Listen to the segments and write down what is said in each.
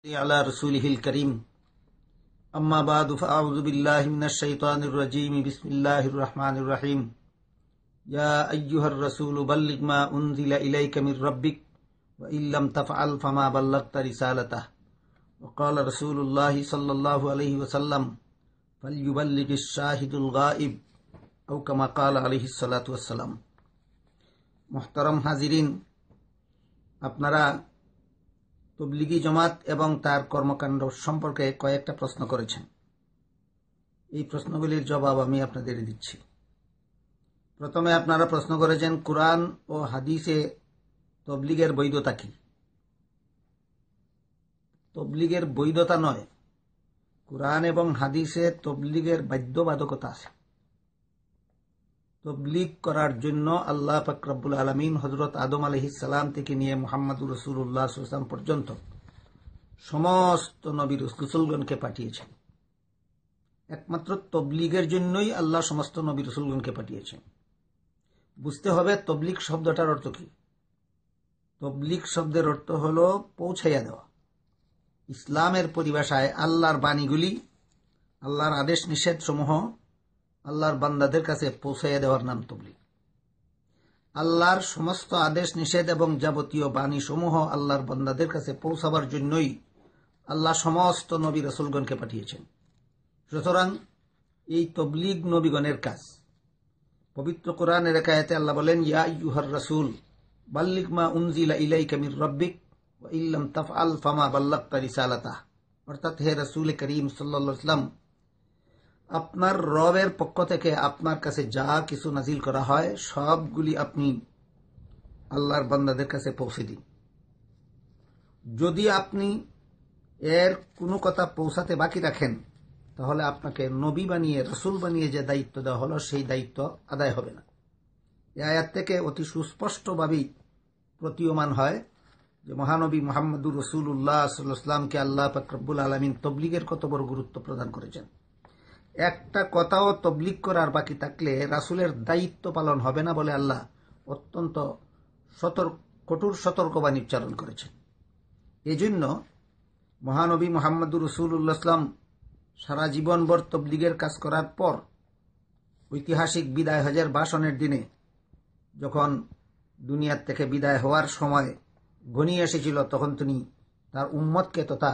على رسوله الكريم أما بعد فأعوذ بالله من الشيطان الرجيم بسم الله الرحمن الرحيم يا أيها الرسول بلغ ما أنزل إليك من ربك وإن لم تفعل فما بلغت رسالته وقال رسول الله صلى الله عليه وسلم فليبلغ الشاهد الغائب أو كما قال عليه الصلاة والسلام। محترم হাজিরিন, আপনারা তবলিগি জামাত এবং তার কর্মকাণ্ড সম্পর্কে কয়েকটা প্রশ্ন করেছেন। এই প্রশ্নগুলির জবাব আমি আপনাদের দিচ্ছি। প্রথমে আপনারা প্রশ্ন করেছেন কুরআন ও হাদিসে তবলিগের বৈধতা কি। তবলিগের বৈধতা নয়, কুরআন এবং হাদিসে তবলিগের বাধ্যবাধকতা আছে। তবলিগ করার জন্য আল্লাহ পাক রব্বুল আলামিন হযরত আদম আলাইহিস সালাম থেকে নিয়ে মুহাম্মদুর রাসূলুল্লাহ সাল্লাল্লাহু আলাইহি ওয়াসাল্লাম পর্যন্ত সমস্ত নবী রাসূলগণকে পাঠিয়েছেন। একমাত্র তবলিগের জন্যই আল্লাহ সমস্ত নবী রাসূলগণকে পাঠিয়েছেন। বুঝতে হবে তবলিগ শব্দটার অর্থ কি। তবলিগ শব্দের অর্থ হলো পৌঁছাইয়া দেওয়া। ইসলামের পরিভাষায় আল্লাহর বাণীগুলি, আল্লাহর আদেশ নিষেধ সমূহ আল্লাহর বান্দাদের কাছে পৌঁছাইয়া দেওয়ার নাম তবলিগ। আল্লাহর সমস্ত আদেশ নিষেধ এবং যাবতীয় বাণী সমূহ আল্লাহর বান্দাদের কাছে পৌঁছাবার জন্যই আল্লাহ সমস্ত নবী রাসূলগণকে পাঠিয়েছেন। সুতরাং এই তবলিগ নবীগণের কাজ। পবিত্র কোরআনের এক আয়াতে আল্লাহ বলেন, ইয়া আইয়ুহার রাসূল বাল্লিগ মা উনজিলা ইলাইকা মির রাব্বিক ওয়া ইল্লাম তাফআল ফামা বাল্লাগতা রিসালাতাহ। অর্থাৎ হে রাসূল করিম সাল্লাল্লাহু আলাইহি ওয়াসাল্লাম, আপনার রবের পক্ষ থেকে আপনার কাছে যা কিছু নাজিল করা হয় সবগুলি আপনি আল্লাহর বান্দাদের কাছে পৌঁছে দিন। যদি আপনি এর কোনো কথা পৌঁছাতে বাকি রাখেন তাহলে আপনাকে নবী বানিয়ে রাসূল বানিয়ে যে দায়িত্ব দেওয়া হলো সেই দায়িত্ব আদায় হবে না। এই আয়াত থেকে অতি সুস্পষ্টভাবেই প্রতীয়মান হয় যে মহানবী মুহাম্মদুর রাসূলুল্লাহ সাল্লাল্লাহু আলাইহি ওয়াসাল্লামকে আল্লাহ পাক রব্বুল আলামিন তবলিগের কত বড় গুরুত্ব প্রদান করেছেন। একটা কথাও তবলিগ করার বাকি থাকলে রাসূলের দায়িত্ব পালন হবে না বলে আল্লাহ অত্যন্ত কঠোর সতর্কবাণী উচ্চারণ করেছেন। এই জন্য মহানবী মুহাম্মদুর রাসূলুল্লাহ সাল্লাম সারা জীবনভর তবলিগের কাজ করার পর ঐতিহাসিক বিদায় হজের ভাষণের দিনে যখন দুনিয়ার থেকে বিদায় হওয়ার সময় ঘনিয়ে এসেছিল, তখন তিনি তার উম্মতকে তথা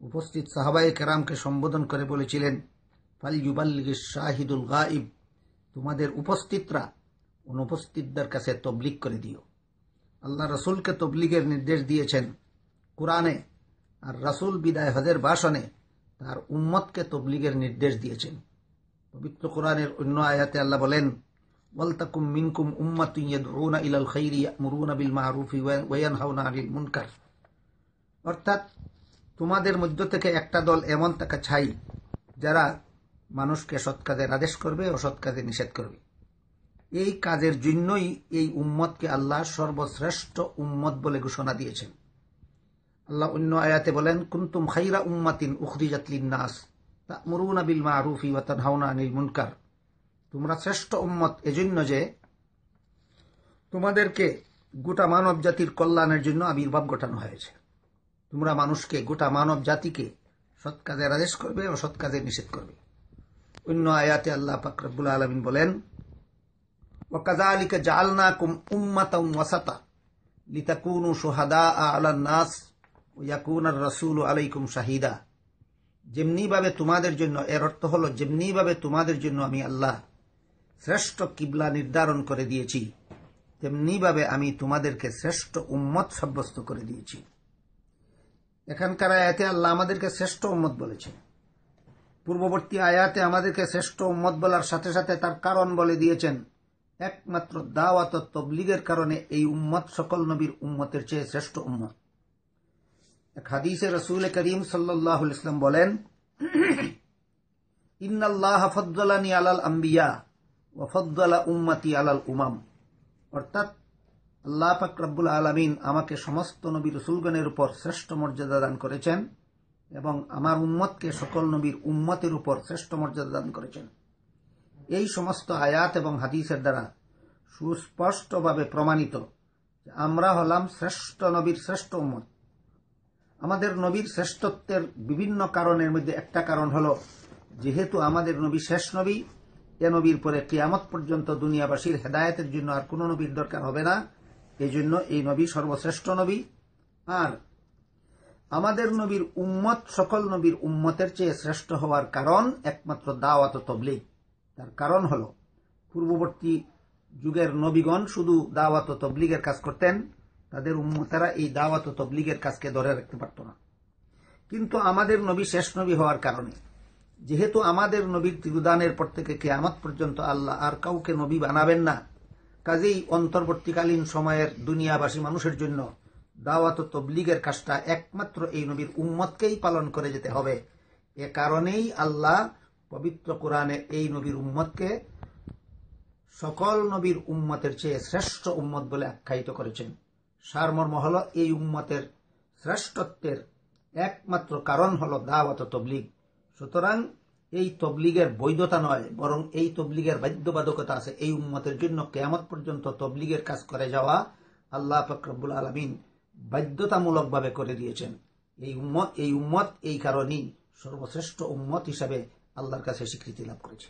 উপস্থিত সাহাবায়ে কেরামকে সম্বোধন করে বলেছিলেন, ফালইউবাল্লিগিশ শাহিদুল গায়ব, তোমাদের উপস্থিতরা অনুপস্থিতদের কাছে তবলিগ করে দিও। আল্লাহ রাসূলকে তবলিগের নির্দেশ দিয়েছেন কুরআনে, আর রাসূল বিদায় হজের ভাষণে তার উম্মতকে তবলিগের নির্দেশ দিয়েছেন। পবিত্র কোরআনের অন্য আয়াতে আল্লাহ বলেন, ওয়ালতাকুম মিনকুম উম্মাতুন ইয়াদউনা ইলাল খাইরি ইয়ামুরুনা বিল মা'রুফি ওয়া ইয়ানহাউনা আনিল মুনকার। অর্থাৎ তোমাদের মধ্য থেকে একটা দল এমন থাকা চাই যারা মানুষকে সৎ কাজের আদেশ করবে ও সৎ কাজে নিষেধ করবে। এই কাজের জন্যই এই উম্মতকে আল্লাহ সর্বশ্রেষ্ঠ উম্মত বলে ঘোষণা দিয়েছেন। আল্লাহ অন্য আয়াতে বলেন, কুনতুম খাইরা উম্মাতিন উখরিজাত লিন-নাস তা'মুরুনা বিল মা'রুফি ওয়া তানহাউনা আনিল মুনকার। তোমরা শ্রেষ্ঠ উম্মত এজন্য যে তোমাদেরকে গোটা মানব জাতির কল্যাণের জন্য আবির্ভাব ঘটানো হয়েছে। তোমরা মানুষকে, গোটা মানব জাতিকে সৎ কাজের আদেশ করবে ও সৎ কাজের নিষেধ করবে। অন্য আয়াতে আল্লাহ পাক রব্বুল আলামিন বলেন, ওয়া কাযালিকা জাআলনাকুম উম্মাতান ওয়াসাতা লিতাকুনু শুহাদাআ আলান নাস ওয়া ইয়াকুনার রাসূলু আলাইকুম শাহিদা। যেমনি ভাবে তোমাদের জন্য, এর অর্থ হলো যেমনি ভাবে তোমাদের জন্য আমি আল্লাহ শ্রেষ্ঠ কিবলা নির্ধারণ করে দিয়েছি, তেমনি ভাবে আমি তোমাদেরকে শ্রেষ্ঠ উম্মত সাব্যস্ত করে দিয়েছি। এখানকার আয়াতে আল্লাহ আমাদেরকে শ্রেষ্ঠ উম্মত বলেছেন। পূর্ববর্তী আয়াতে আমাদেরকে শ্রেষ্ঠ উম্মত বলার সাথে সাথে তার কারণ বলে দিয়েছেন। একমাত্র দাওয়াত ও তবলিগের কারণে এই উম্মত সকল নবীর উম্মতের চেয়ে শ্রেষ্ঠ উম্মত। এক হাদিসে রাসূল করিম সাল্লাল্লাহু আলাইহি ওয়াসাল্লাম বলেন, ইন্নাল্লাহা ফাদ্দালানি আলাল আম্বিয়া ওয়া ফাদ্দালা উম্মতি আলাল উমাম। অর্থাৎ আল্লাহ পাক রব্বুল আলামিন আমাকে সমস্ত নবী রাসূলগণের উপর শ্রেষ্ঠ মর্যাদা দান করেছেন এবং আমার উম্মতকে সকল নবীর উম্মতের উপর শ্রেষ্ঠ মর্যাদা দান করেছেন। এই সমস্ত আয়াত এবং হাদিসের দ্বারা সুস্পষ্টভাবে প্রমাণিত যে আমরা হলাম শ্রেষ্ঠ নবীর শ্রেষ্ঠ উম্মত। আমাদের নবীর শ্রেষ্ঠত্বের বিভিন্ন কারণের মধ্যে একটা কারণ হলো, যেহেতু আমাদের নবী শেষ নবী, এ নবীর পরে কিয়ামত পর্যন্ত দুনিয়াবাসীর হেদায়েতের জন্য আর কোনো নবীর দরকার হবে না, এই জন্য এই নবী সর্বশ্রেষ্ঠ নবী। আর আমাদের নবীর উম্মত সকল নবীর উম্মতের চেয়ে শ্রেষ্ঠ হওয়ার কারণ একমাত্র দাওয়াত ও তবলিগ। তার কারণ হল, পূর্ববর্তী যুগের নবীগণ শুধু দাওয়াত ও তবলিগের কাজ করতেন, তাদের উম্মতেরা এই দাওয়াত ও তবলিগের কাজকে ধরে রাখতে পারত না। কিন্তু আমাদের নবী শেষ নবী হওয়ার কারণে, যেহেতু আমাদের নবীর তিরুদানের পর থেকে কিয়ামত পর্যন্ত আল্লাহ আর কাউকে নবী বানাবেন না, কাজেই অন্তর্বর্তীকালীন সময়ের দুনিয়াবাসী মানুষের জন্য দাওয়াত ও তবলিগের কাজটা একমাত্র এই নবীর উম্মতকেই পালন করে যেতে হবে। এ কারণেই আল্লাহ পবিত্র কোরআনে এই নবীর উম্মতকে সকল নবীর উম্মতের চেয়ে শ্রেষ্ঠ উম্মত বলে আখ্যায়িত করেছেন। সারমর্ম হল, এই উম্মতের শ্রেষ্ঠত্বের একমাত্র কারণ হল দাওয়াত ও তবলিগ। সুতরাং এই তবলিগের বৈধতা নয়, বরং এই তবলিগের বাধ্যবাধকতা আছে। এই উম্মতের জন্য কিয়ামত পর্যন্ত তবলিগের কাজ করে যাওয়া আল্লাহ পাক রব্বুল আলামিন বাধ্যতামূলকভাবে করে দিয়েছেন। এই উম্মত এই কারণেই সর্বশ্রেষ্ঠ উম্মত হিসাবে আল্লাহর কাছে স্বীকৃতি লাভ করেছে।